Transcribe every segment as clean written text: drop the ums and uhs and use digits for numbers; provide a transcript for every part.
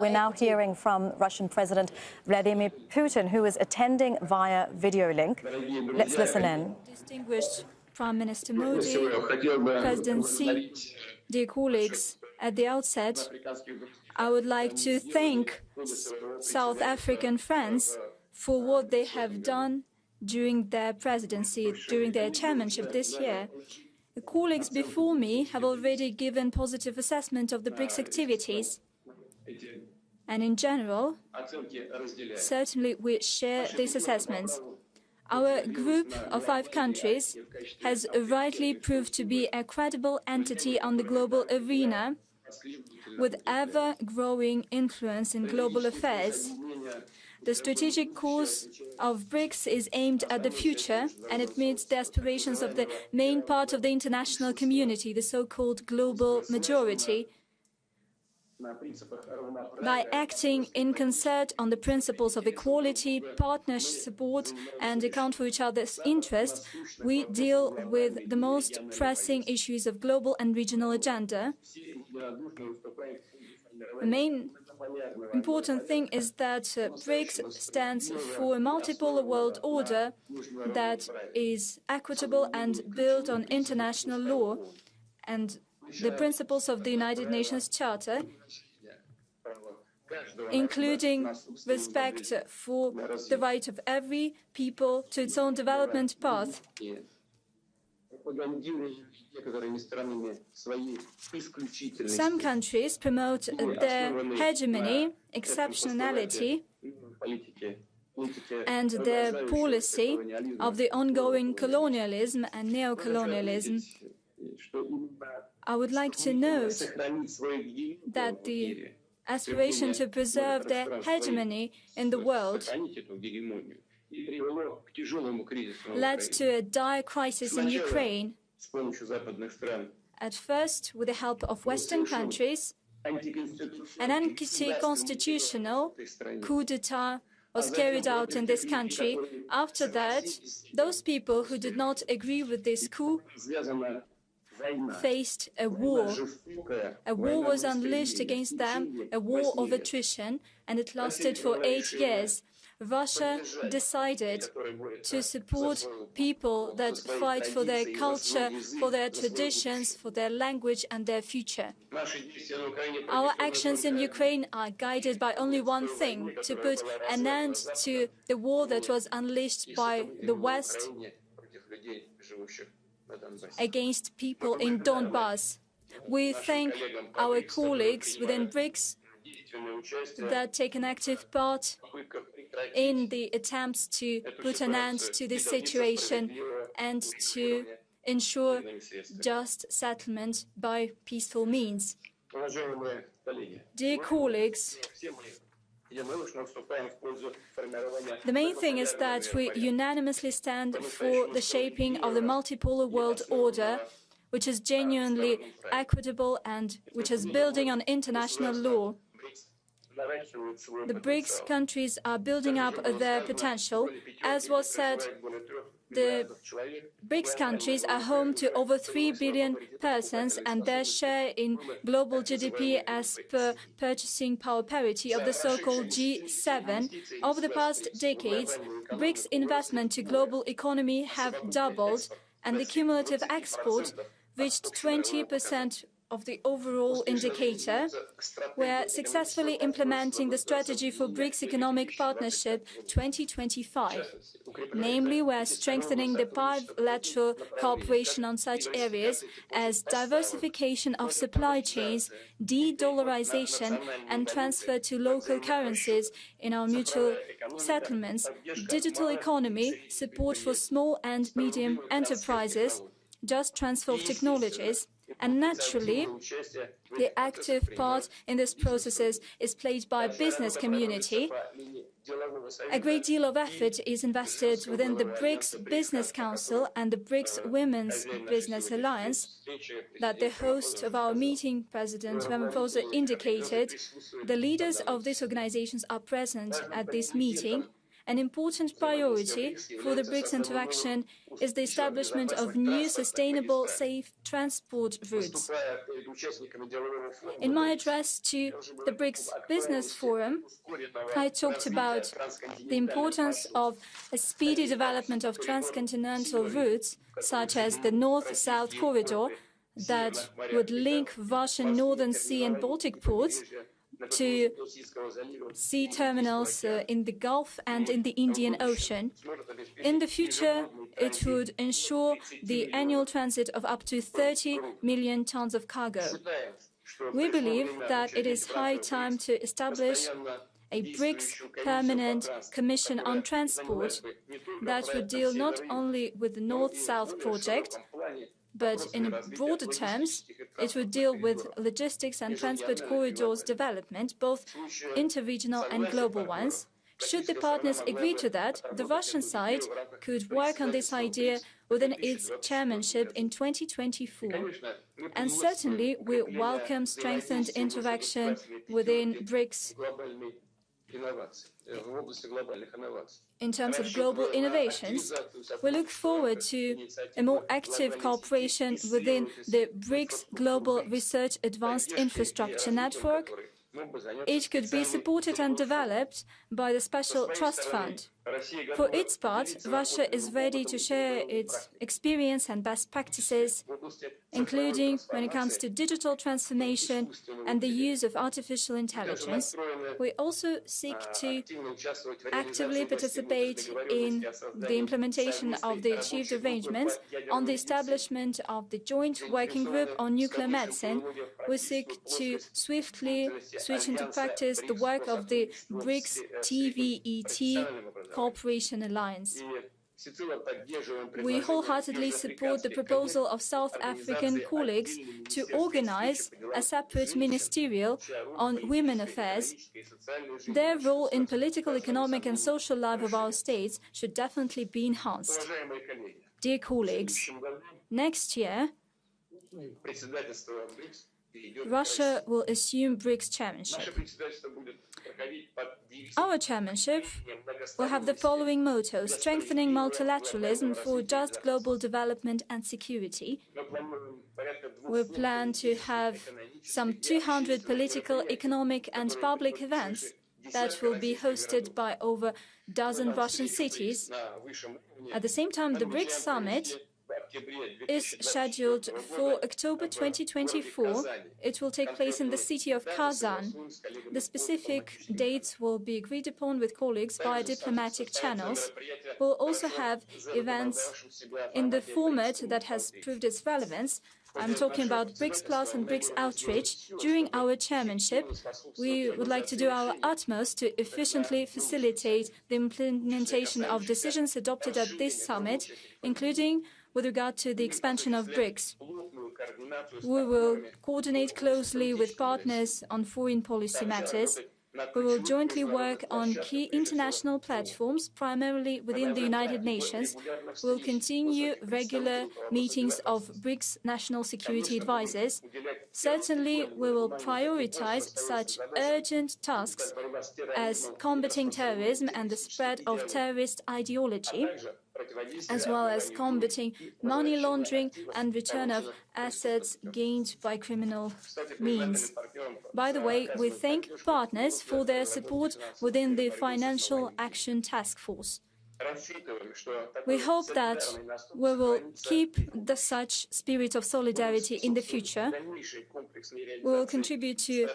We're now hearing from Russian President Vladimir Putin, who is attending via videolink. Let's listen in. Distinguished Prime Minister Modi, President Xi, dear colleagues, at the outset, I would like to thank South African friends for what they have done during their presidency, during their chairmanship this year. The colleagues before me have already given positive assessment of the BRICS activities. And in general, certainly we share these assessments. Our group of 5 countries has rightly proved to be a credible entity on the global arena with ever-growing influence in global affairs. The strategic course of BRICS is aimed at the future, and it meets the aspirations of the main part of the international community, the so-called global majority. By acting in concert on the principles of equality, partnership, support, and account for each other's interests, we deal with the most pressing issues of global and regional agenda. The main important thing is that BRICS stands for a multipolar world order that is equitable and built on international law and the principles of the United Nations Charter, including respect for the right of every people to its own development path. Some countries promote their hegemony, exceptionality, and their policy of the ongoing colonialism and neocolonialism. I would like to note that the aspiration to preserve their hegemony in the world led to a dire crisis in Ukraine. At first, with the help of Western countries, an anti-constitutional coup d'etat was carried out in this country. After that, those people who did not agree with this coup faced a war. A war was unleashed against them, a war of attrition, and it lasted for 8 years. Russia decided to support people that fight for their culture, for their traditions, for their language and their future. Our actions in Ukraine are guided by only one thing: to put an end to the war that was unleashed by the West against people in Donbass. We thank our colleagues within BRICS that take an active part in the attempts to put an end to this situation and to ensure just settlement by peaceful means. Dear colleagues, the main thing is that we unanimously stand for the shaping of the multipolar world order, which is genuinely equitable and which is building on international law. The BRICS countries are building up their potential. As was said, the BRICS countries are home to over 3 billion persons, and their share in global GDP as per purchasing power parity of the so-called G7. Over the past decades, BRICS investment to global economy have doubled, and the cumulative export reached 20% of the overall indicator. We are successfully implementing the strategy for BRICS Economic Partnership 2025. Namely, we are strengthening the bilateral cooperation on such areas as diversification of supply chains, de-dollarization and transfer to local currencies in our mutual settlements, digital economy, support for small and medium enterprises, just transfer of technologies. And naturally, the active part in these processes is played by business community. A great deal of effort is invested within the BRICS Business Council and the BRICS Women's Business Alliance that the host of our meeting, President Ramaphosa, indicated. The leaders of these organizations are present at this meeting. An important priority for the BRICS interaction is the establishment of new sustainable, safe transport routes. In my address to the BRICS Business Forum, I talked about the importance of a speedy development of transcontinental routes, such as the North-South corridor, that would link Russian Northern Sea and Baltic ports to sea terminals in the Gulf and in the Indian Ocean. In the future, it would ensure the annual transit of up to 30 million tons of cargo. We believe that it is high time to establish a BRICS Permanent Commission on Transport that would deal not only with the North-South project, but in broader terms, it would deal with logistics and transport corridors development, both interregional and global ones. Should the partners agree to that, the Russian side could work on this idea within its chairmanship in 2024. And certainly, we welcome strengthened interaction within BRICS in terms of global innovations. We look forward to a more active cooperation within the BRICS Global Research Advanced Infrastructure Network. It could be supported and developed by the Special Trust Fund. For its part, Russia is ready to share its experience and best practices, including when it comes to digital transformation and the use of artificial intelligence. We also seek to actively participate in the implementation of the achieved arrangements on the establishment of the Joint Working Group on Nuclear Medicine. We seek to swiftly switch into practice the work of the BRICS TVET Cooperation Alliance. We wholeheartedly support the proposal of South African colleagues to organize a separate ministerial on women affairs. Their role in political, economic and social life of our states should definitely be enhanced. Dear colleagues, next year, Russia will assume BRICS chairmanship. Our chairmanship will have the following motto: strengthening multilateralism for just global development and security. We plan to have some 200 political, economic and public events that will be hosted by over a dozen Russian cities. At the same time, the BRICS summit is scheduled for October 2024. It will take place in the city of Kazan. The specific dates will be agreed upon with colleagues via diplomatic channels. We'll also have events in the format that has proved its relevance. I'm talking about BRICS Plus and BRICS Outreach. During our chairmanship, we would like to do our utmost to efficiently facilitate the implementation of decisions adopted at this summit, including with regard to the expansion of BRICS. We will coordinate closely with partners on foreign policy matters. We will jointly work on key international platforms, primarily within the United Nations. We will continue regular meetings of BRICS national security advisors. Certainly, we will prioritize such urgent tasks as combating terrorism and the spread of terrorist ideology, as well as combating money laundering and return of assets gained by criminal means. By the way, we thank partners for their support within the Financial Action Task Force. We hope that we will keep such spirit of solidarity in the future. We will contribute to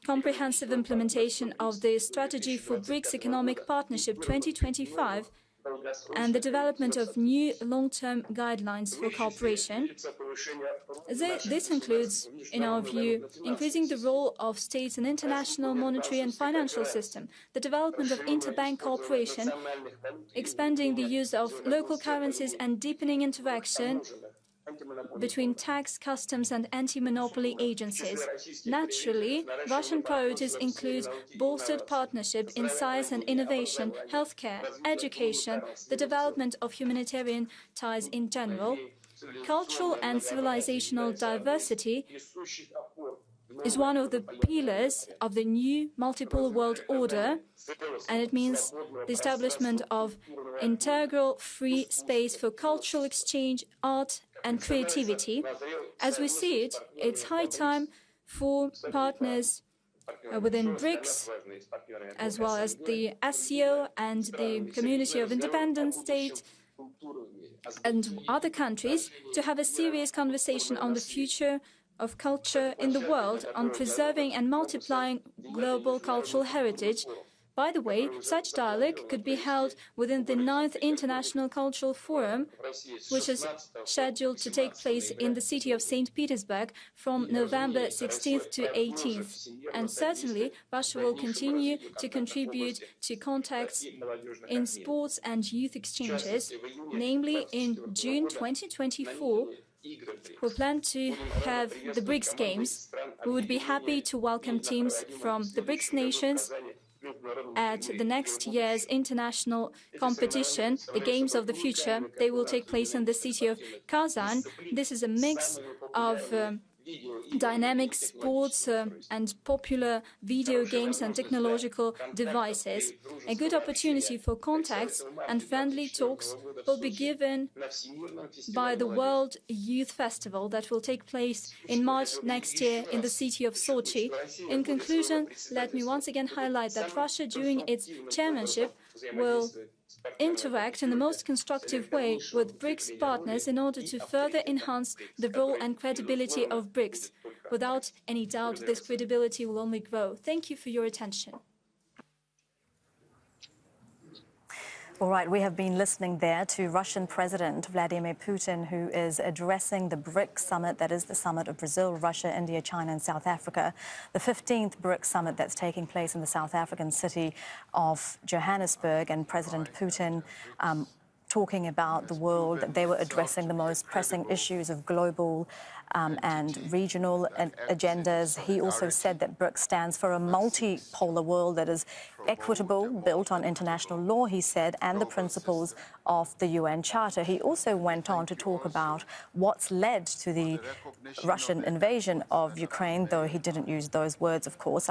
comprehensive implementation of the Strategy for BRICS Economic Partnership 2025 and the development of new long-term guidelines for cooperation. This includes, in our view, increasing the role of states in international monetary and financial system, the development of interbank cooperation, expanding the use of local currencies and deepening interaction between tax, customs and anti-monopoly agencies. Naturally, Russian priorities include bolstered partnership in science and innovation, healthcare, education, the development of humanitarian ties in general, cultural and civilizational diversity, is one of the pillars of the new multipolar world order, and it means the establishment of integral free space for cultural exchange, art and creativity. As we see it, it's high time for partners within BRICS, as well as the SCO and the Community of Independent States and other countries, to have a serious conversation on the future of culture in the world, on preserving and multiplying global cultural heritage. By the way, such dialogue could be held within the 9th International Cultural Forum, which is scheduled to take place in the city of St. Petersburg from November 16th to 18th. And certainly, Russia will continue to contribute to contacts in sports and youth exchanges. Namely, in June 2024, we plan to have the BRICS Games. We would be happy to welcome teams from the BRICS nations at the next year's international competition, the Games of the Future. They will take place in the city of Kazan. This is a mix of dynamic sports and popular video games and technological devices. A good opportunity for contacts and friendly talks will be given by the World Youth Festival that will take place in March next year in the city of Sochi. In conclusion, let me once again highlight that Russia, during its chairmanship, will interact in the most constructive way with BRICS partners in order to further enhance the role and credibility of BRICS. Without any doubt, this credibility will only grow. Thank you for your attention. All right, we have been listening there to Russian President Vladimir Putin, who is addressing the BRICS summit, that is the summit of Brazil, Russia, India, China and South Africa, the 15th BRICS summit that's taking place in the South African city of Johannesburg, and President Putin talking about the world, that they were addressing the most pressing issues of global and regional agendas. He also said that BRICS stands for a multipolar world that is equitable, built on international law, he said, and the principles of the UN Charter. He also went on to talk about what's led to the Russian invasion of Ukraine, though he didn't use those words, of course.